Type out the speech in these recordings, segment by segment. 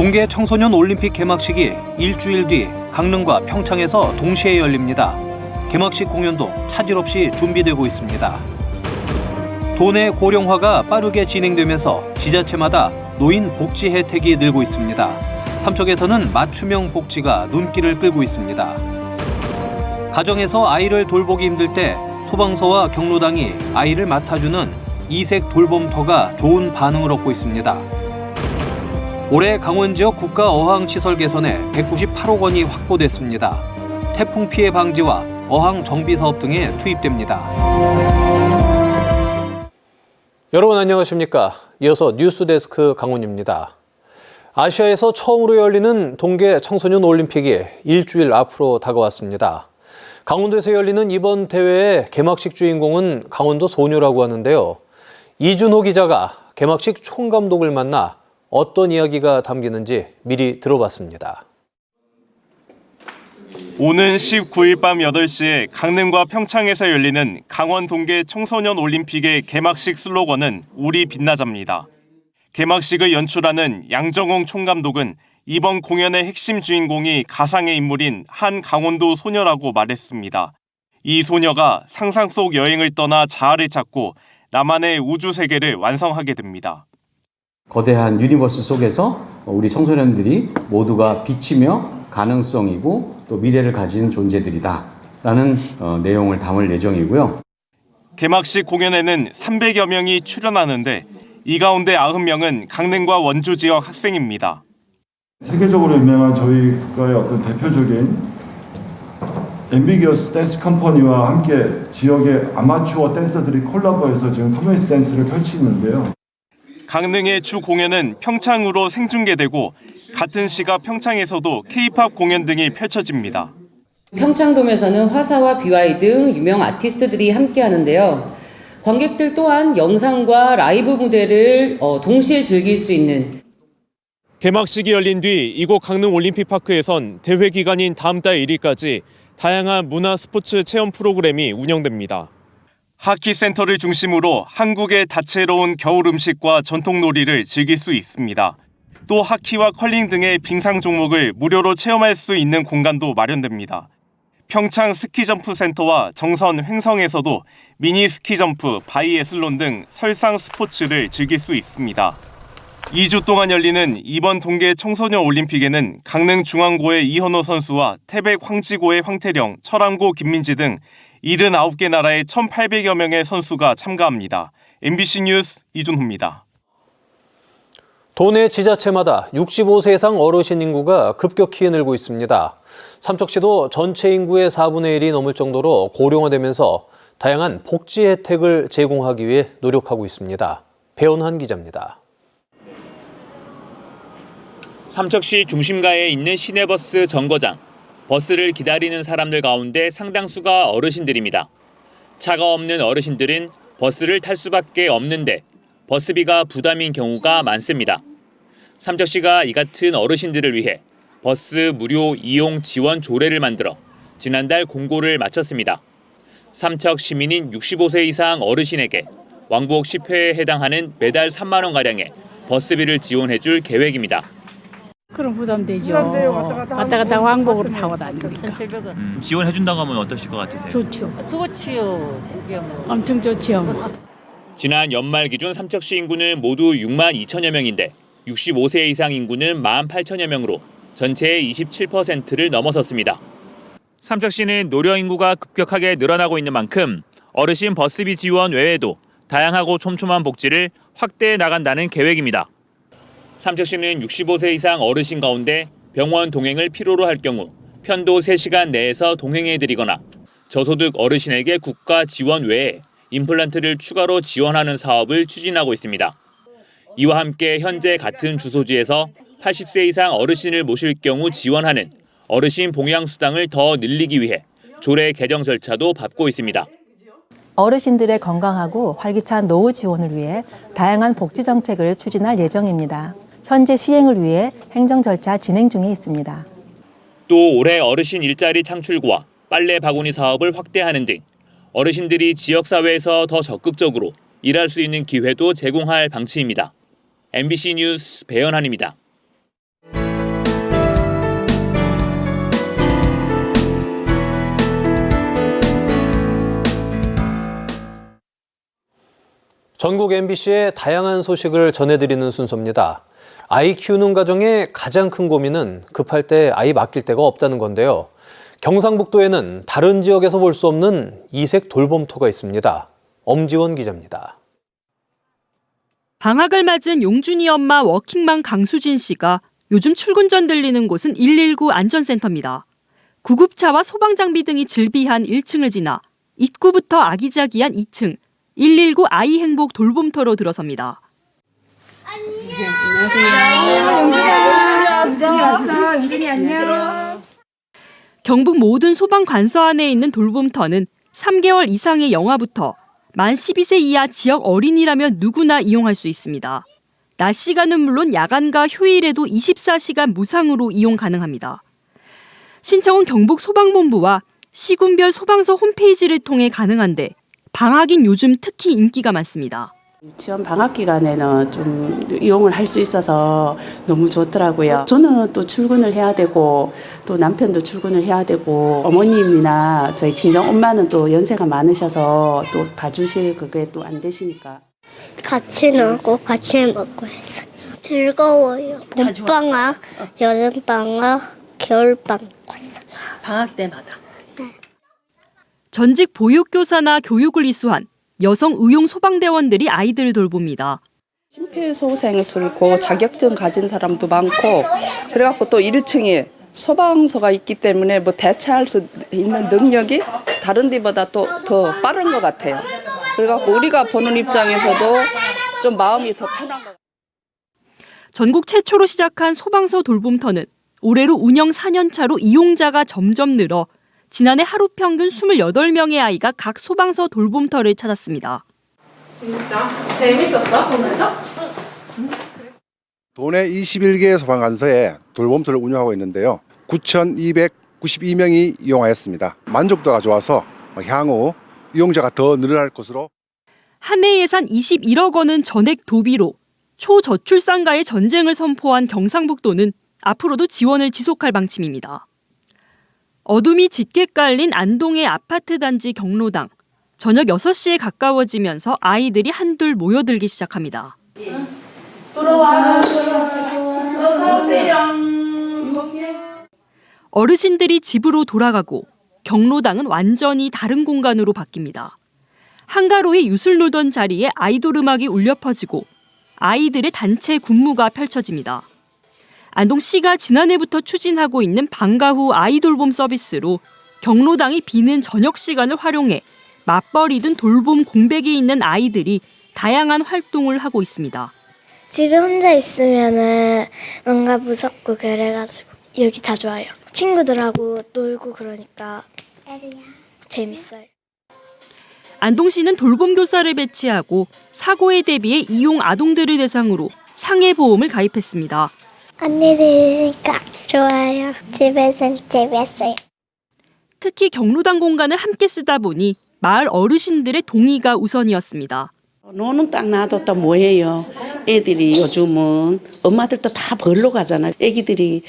동계 청소년 올림픽 개막식이 일주일 뒤 강릉과 평창에서 동시에 열립니다. 개막식 공연도 차질 없이 준비되고 있습니다. 도내 고령화가 빠르게 진행되면서 지자체마다 노인 복지 혜택이 늘고 있습니다. 삼척에서는 맞춤형 복지가 눈길을 끌고 있습니다. 가정에서 아이를 돌보기 힘들 때 소방서와 경로당이 아이를 맡아주는 이색 돌봄터가 좋은 반응을 얻고 있습니다. 올해 강원 지역 국가 어항시설 개선에 198억 원이 확보됐습니다. 태풍 피해 방지와 어항 정비 사업 등에 투입됩니다. 여러분 안녕하십니까? 이어서 뉴스데스크 강훈입니다. 아시아에서 처음으로 열리는 동계 청소년 올림픽이 일주일 앞으로 다가왔습니다. 강원도에서 열리는 이번 대회의 개막식 주인공은 강원도 소녀라고 하는데요. 이준호 기자가 개막식 총감독을 만나 어떤 이야기가 담기는지 미리 들어봤습니다. 오는 19일 밤 8시에 강릉과 평창에서 열리는 강원 동계 청소년 올림픽의 개막식 슬로건은 우리 빛나자입니다. 개막식을 연출하는 양정홍 총감독은 이번 공연의 핵심 주인공이 가상의 인물인 한 강원도 소녀라고 말했습니다. 이 소녀가 상상 속 여행을 떠나 자아를 찾고 나만의 우주 세계를 완성하게 됩니다. 거대한 유니버스 속에서 우리 청소년들이 모두가 빛이며 가능성이고 또 미래를 가진 존재들이다라는 내용을 담을 예정이고요. 개막식 공연에는 300여 명이 출연하는데 이 가운데 90명은 강릉과 원주 지역 학생입니다. 세계적으로 유명한 저희 국가의 어떤 대표적인 앰비기어스 댄스 컴퍼니와 함께 지역의 아마추어 댄서들이 콜라보해서 지금 커뮤니티 댄스를 펼치는데요. 강릉의 주 공연은 평창으로 생중계되고 같은 시각 평창에서도 K-팝 공연 등이 펼쳐집니다. 평창돔에서는 화사와 BY 등 유명 아티스트들이 함께 하는데요. 관객들 또한 영상과 라이브 무대를 동시에 즐길 수 있는 개막식이 열린 뒤 이곳 강릉 올림픽파크에선 대회 기간인 다음 달 1일까지 다양한 문화 스포츠 체험 프로그램이 운영됩니다. 하키 센터를 중심으로 한국의 다채로운 겨울 음식과 전통 놀이를 즐길 수 있습니다. 또 하키와 컬링 등의 빙상 종목을 무료로 체험할 수 있는 공간도 마련됩니다. 평창 스키점프 센터와 정선 횡성에서도 미니 스키점프, 바이애슬론 등 설상 스포츠를 즐길 수 있습니다. 2주 동안 열리는 이번 동계 청소년 올림픽에는 강릉중앙고의 이현호 선수와 태백 황지고의 황태령, 철암고 김민지 등 79개 나라의 1,800여 명의 선수가 참가합니다. MBC 뉴스 이준호입니다. 도내 지자체마다 65세 이상 어르신 인구가 급격히 늘고 있습니다. 삼척시도 전체 인구의 4분의 1이 넘을 정도로 고령화되면서 다양한 복지 혜택을 제공하기 위해 노력하고 있습니다. 배원환 기자입니다. 삼척시 중심가에 있는 시내버스 정거장. 버스를 기다리는 사람들 가운데 상당수가 어르신들입니다. 차가 없는 어르신들은 버스를 탈 수밖에 없는데 버스비가 부담인 경우가 많습니다. 삼척시가 이 같은 어르신들을 위해 버스 무료 이용 지원 조례를 만들어 지난달 공고를 마쳤습니다. 삼척 시민인 65세 이상 어르신에게 왕복 10회에 해당하는 매달 3만 원가량의 버스비를 지원해줄 계획입니다. 그럼 부담되죠. 왔다 갔다 왕복으로 타고 다니니까. 지원해준다고 하면 어떠실 것 같으세요? 좋죠. 좋지요. 엄청 좋죠. 지난 연말 기준 삼척시 인구는 모두 6만 2천여 명인데 65세 이상 인구는 1만 8천여 명으로 전체의 27%를 넘어섰습니다. 삼척시는 노령 인구가 급격하게 늘어나고 있는 만큼 어르신 버스비 지원 외에도 다양하고 촘촘한 복지를 확대해 나간다는 계획입니다. 삼척시는 65세 이상 어르신 가운데 병원 동행을 필요로 할 경우 편도 3시간 내에서 동행해드리거나 저소득 어르신에게 국가 지원 외에 임플란트를 추가로 지원하는 사업을 추진하고 있습니다. 이와 함께 현재 같은 주소지에서 80세 이상 어르신을 모실 경우 지원하는 어르신 봉양수당을 더 늘리기 위해 조례 개정 절차도 밟고 있습니다. 어르신들의 건강하고 활기찬 노후 지원을 위해 다양한 복지 정책을 추진할 예정입니다. 현재 시행을 위해 행정 절차 진행 중에 있습니다. 또 올해 어르신 일자리 창출과 빨래 바구니 사업을 확대하는 등 어르신들이 지역사회에서 더 적극적으로 일할 수 있는 기회도 제공할 방침입니다. MBC 뉴스 배연환입니다. 전국 MBC의 다양한 소식을 전해드리는 순서입니다. 아이 키우는 가정의 가장 큰 고민은 급할 때 아이 맡길 데가 없다는 건데요. 경상북도에는 다른 지역에서 볼 수 없는 이색 돌봄터가 있습니다. 엄지원 기자입니다. 방학을 맞은 용준이 엄마 워킹맘 강수진 씨가 요즘 출근 전 들리는 곳은 119 안전센터입니다. 구급차와 소방장비 등이 즐비한 1층을 지나 입구부터 아기자기한 2층, 119 아이 행복 돌봄터로 들어섭니다. 안녕하세요. 용준이 안녕. 경북 모든 소방 관서 안에 있는 돌봄터는 3개월 이상의 영아부터 만 12세 이하 지역 어린이라면 누구나 이용할 수 있습니다. 낮 시간은 물론 야간과 휴일에도 24시간 무상으로 이용 가능합니다. 신청은 경북 소방본부와 시군별 소방서 홈페이지를 통해 가능한데 방학인 요즘 특히 인기가 많습니다. 유치원 방학 기간에는 좀 이용을 할 수 있어서 너무 좋더라고요. 저는 또 출근을 해야 되고 또 남편도 출근을 해야 되고 어머님이나 저희 친정 엄마는 또 연세가 많으셔서 또 봐주실 그게 또 안 되시니까. 같이 놀고 같이 먹고 했어요. 즐거워요. 봄방학, 여름방학, 겨울방학 왔어요. 방학 때마다. 네. 전직 보육교사나 교육을 이수한 여성 의용 소방대원들이 아이들을 돌봅니다. 심폐소생술고 자격증 가진 사람도 많고 그래갖고 또 1층에 소방서가 있기 때문에 뭐 대처할 수 있는 능력이 다른 데보다 또 더 빠른 것 같아요. 그래갖고 우리가 보는 입장에서도 좀 마음이 더 편한 것 같아요. 전국 최초로 시작한 소방서 돌봄터는 올해로 운영 4년 차로 이용자가 점점 늘어 지난해 하루 평균 28명의 아이가 각 소방서 돌봄터를 찾았습니다. 진짜 재밌었어 오늘도? 도내 21개 소방관서에 돌봄터를 운영하고 있는데요. 9,292명이 이용하였습니다. 만족도가 좋아서 향후 이용자가 더 늘어날 것으로. 한 해 예산 21억 원은 전액 도비로 초저출산과의 전쟁을 선포한 경상북도는 앞으로도 지원을 지속할 방침입니다. 어둠이 짙게 깔린 안동의 아파트 단지 경로당. 저녁 6시에 가까워지면서 아이들이 한둘 모여들기 시작합니다. 들어와. 어서 오세요. 어르신들이 집으로 돌아가고 경로당은 완전히 다른 공간으로 바뀝니다. 한가로이 유술 놀던 자리에 아이돌 음악이 울려 퍼지고 아이들의 단체 군무가 펼쳐집니다. 안동시가 지난해부터 추진하고 있는 방과 후 아이돌봄 서비스로 경로당이 비는 저녁 시간을 활용해 맞벌이든 돌봄 공백이 있는 아이들이 다양한 활동을 하고 있습니다. 집에 혼자 있으면은 뭔가 무섭고 그래가지고 여기 자주 와요. 친구들하고 놀고 그러니까 재밌어요. 안동시는 돌봄교사를 배치하고 사고에 대비해 이용 아동들을 대상으로 상해보험을 가입했습니다. 언니들이니까 좋아요. 집에서는 재밌어요. 특히 경로당 공간을 함께 쓰다 보니 마을 어르신들의 동의가 우선이었습니다. 노는 딱 놔뒀다 뭐해요. 애들이 요즘은 엄마들도 다 벌러 가잖아요. 애기들이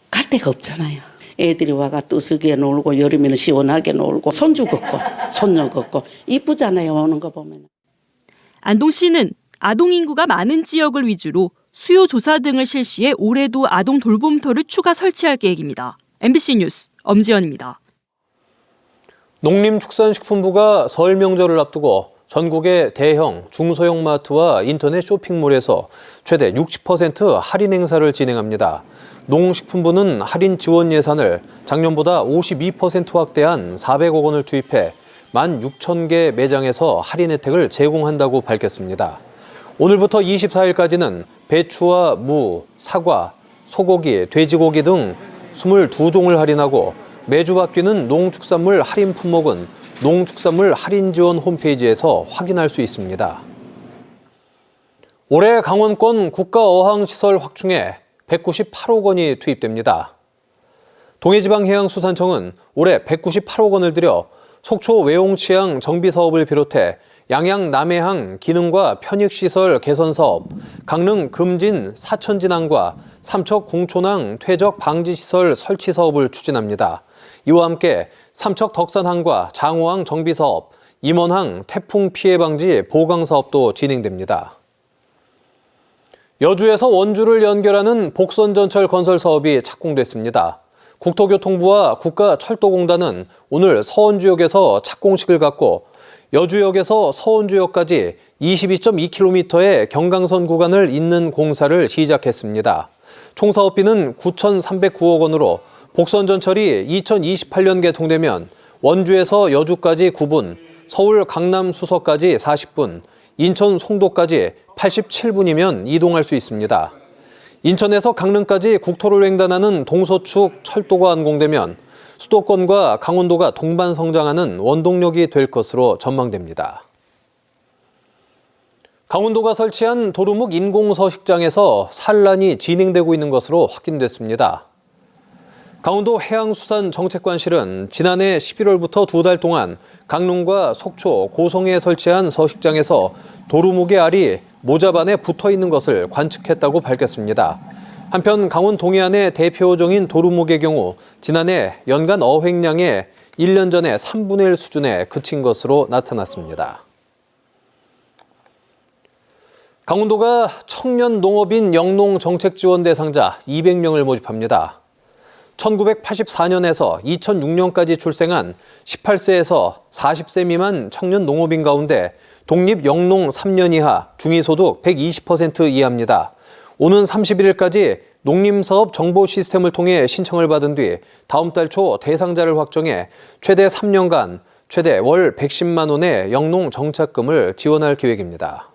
갈 데가 없잖아요. 애들이 와가 뜨스게 놀고 여름에는 시원하게 놀고 손주 걷고 손녀 걷고 이쁘잖아요. 오는 거 보면. 안동시는 아동 인구가 많은 지역을 위주로 수요 조사 등을 실시해 올해도 아동 돌봄터를 추가 설치할 계획입니다. MBC 뉴스 엄지연입니다. 농림축산식품부가 설 명절을 앞두고 전국의 대형, 중소형 마트와 인터넷 쇼핑몰에서 최대 60% 할인 행사를 진행합니다. 농식품부는 할인 지원 예산을 작년보다 52% 확대한 400억 원을 투입해 16,000개 매장에서 할인 혜택을 제공한다고 밝혔습니다. 오늘부터 24일까지는 배추와 무, 사과, 소고기, 돼지고기 등 22종을 할인하고 매주 바뀌는 농축산물 할인 품목은 농축산물 할인 지원 홈페이지에서 확인할 수 있습니다. 올해 강원권 국가어항시설 확충에 198억 원이 투입됩니다. 동해지방해양수산청은 올해 198억 원을 들여 속초 외홍치양 정비사업을 비롯해 양양 남해항 기능과 편익시설 개선사업, 강릉 금진 사천진항과 삼척 궁촌항 퇴적 방지시설 설치사업을 추진합니다. 이와 함께 삼척 덕산항과 장호항 정비사업, 임원항 태풍 피해 방지 보강 사업도 진행됩니다. 여주에서 원주를 연결하는 복선전철 건설 사업이 착공됐습니다. 국토교통부와 국가철도공단은 오늘 서원주역에서 착공식을 갖고 여주역에서 서원주역까지 22.2km의 경강선 구간을 잇는 공사를 시작했습니다. 총 사업비는 9,309억 원으로 복선전철이 2028년 개통되면 원주에서 여주까지 9분, 서울 강남 수서까지 40분, 인천 송도까지 87분이면 이동할 수 있습니다. 인천에서 강릉까지 국토를 횡단하는 동서축 철도가 완공되면 수도권과 강원도가 동반 성장하는 원동력이 될 것으로 전망됩니다. 강원도가 설치한 도루묵 인공서식장에서 산란이 진행되고 있는 것으로 확인됐습니다. 강원도 해양수산정책관실은 지난해 11월부터 2달 동안 강릉과 속초, 고성에 설치한 서식장에서 도루묵의 알이 모잡 안에 붙어 있는 것을 관측했다고 밝혔습니다. 한편 강원 동해안의 대표종인 도루묵의 경우 지난해 연간 어획량의 1년 전에 3분의 1 수준에 그친 것으로 나타났습니다. 강원도가 청년 농업인 영농 정책 지원 대상자 200명을 모집합니다. 1984년에서 2006년까지 출생한 18세에서 40세 미만 청년 농업인 가운데 독립 영농 3년 이하, 중위소득 120% 이하입니다. 오는 31일까지 농림사업 정보 시스템을 통해 신청을 받은 뒤 다음 달 초 대상자를 확정해 최대 3년간 최대 월 110만 원의 영농 정착금을 지원할 계획입니다.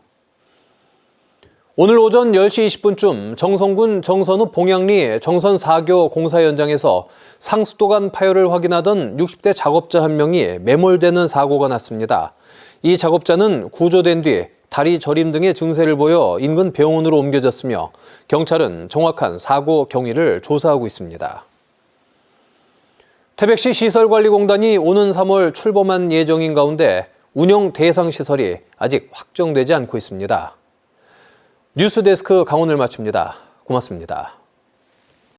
오늘 오전 10시 20분쯤 정선군 정선읍 봉양리 정선 4교 공사 현장에서 상수도관 파열을 확인하던 60대 작업자 한 명이 매몰되는 사고가 났습니다. 이 작업자는 구조된 뒤 다리 저림 등의 증세를 보여 인근 병원으로 옮겨졌으며 경찰은 정확한 사고 경위를 조사하고 있습니다. 태백시 시설관리공단이 오는 3월 출범한 예정인 가운데 운영 대상 시설이 아직 확정되지 않고 있습니다. 뉴스데스크 강원을 마칩니다. 고맙습니다.